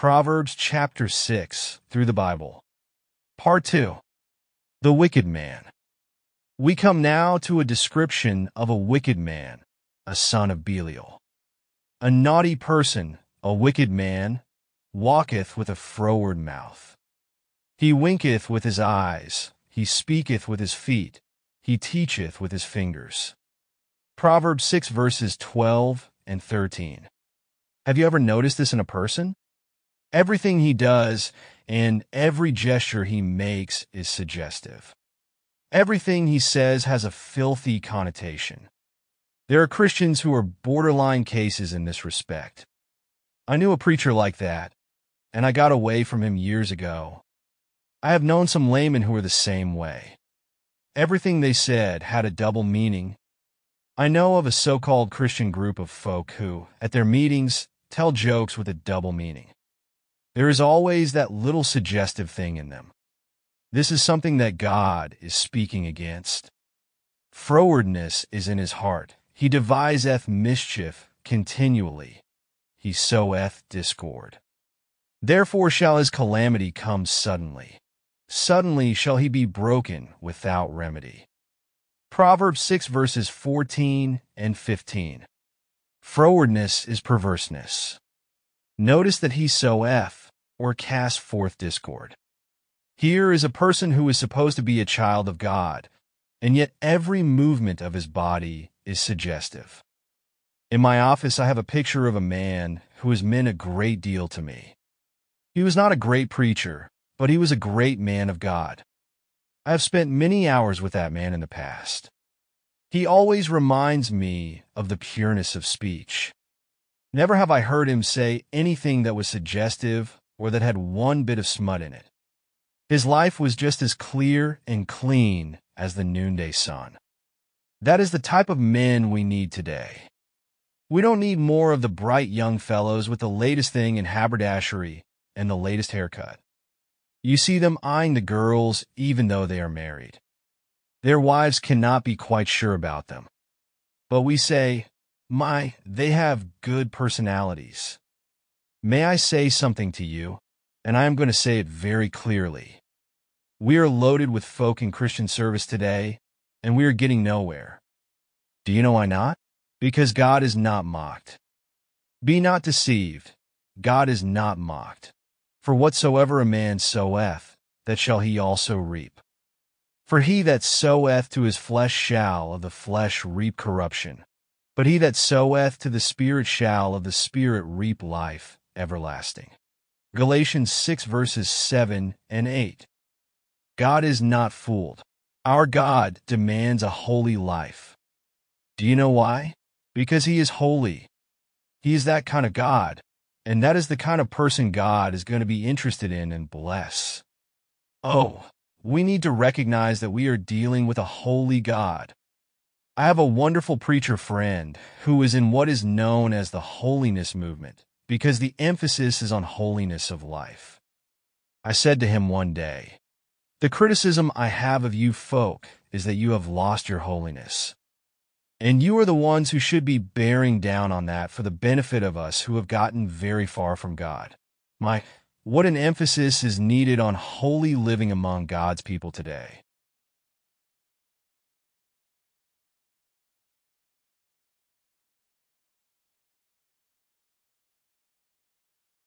Proverbs Chapter 6 through the Bible. Part 2. The Wicked Man. We come now to a description of a wicked man, a son of Belial. A naughty person, a wicked man, walketh with a froward mouth. He winketh with his eyes, he speaketh with his feet, he teacheth with his fingers. Proverbs 6 verses 12 and 13. Have you ever noticed this in a person? Everything he does and every gesture he makes is suggestive. Everything he says has a filthy connotation. There are Christians who are borderline cases in this respect. I knew a preacher like that, and I got away from him years ago. I have known some laymen who are the same way. Everything they said had a double meaning. I know of a so-called Christian group of folk who, at their meetings, tell jokes with a double meaning. There is always that little suggestive thing in them. This is something that God is speaking against. Frowardness is in his heart. He deviseth mischief continually. He soweth discord. Therefore shall his calamity come suddenly. Suddenly shall he be broken without remedy. Proverbs 6 verses 14 and 15. Frowardness is perverseness. Notice that he soweth, or cast forth discord. Here is a person who is supposed to be a child of God, and yet every movement of his body is suggestive. In my office, I have a picture of a man who has meant a great deal to me. He was not a great preacher, but he was a great man of God. I have spent many hours with that man in the past. He always reminds me of the pureness of speech. Never have I heard him say anything that was suggestive or that had one bit of smut in it. His life was just as clear and clean as the noonday sun. That is the type of men we need today. We don't need more of the bright young fellows with the latest thing in haberdashery and the latest haircut. You see them eyeing the girls even though they are married. Their wives cannot be quite sure about them. But we say, they have good personalities. May I say something to you? And I am going to say it very clearly. We are loaded with folk in Christian service today, and we are getting nowhere. Do you know why not? Because God is not mocked. Be not deceived. God is not mocked. For whatsoever a man soweth, that shall he also reap. For he that soweth to his flesh shall of the flesh reap corruption. But he that soweth to the Spirit shall of the Spirit reap life everlasting. Galatians 6 verses 7 and 8. God is not fooled. Our God demands a holy life. Do you know why? Because he is holy. He is that kind of God, and that is the kind of person God is going to be interested in and bless. Oh, we need to recognize that we are dealing with a holy God. I have a wonderful preacher friend who is in what is known as the holiness movement because the emphasis is on holiness of life. I said to him one day, "The criticism I have of you folk is that you have lost your holiness. And you are the ones who should be bearing down on that for the benefit of us who have gotten very far from God." What an emphasis is needed on holy living among God's people today.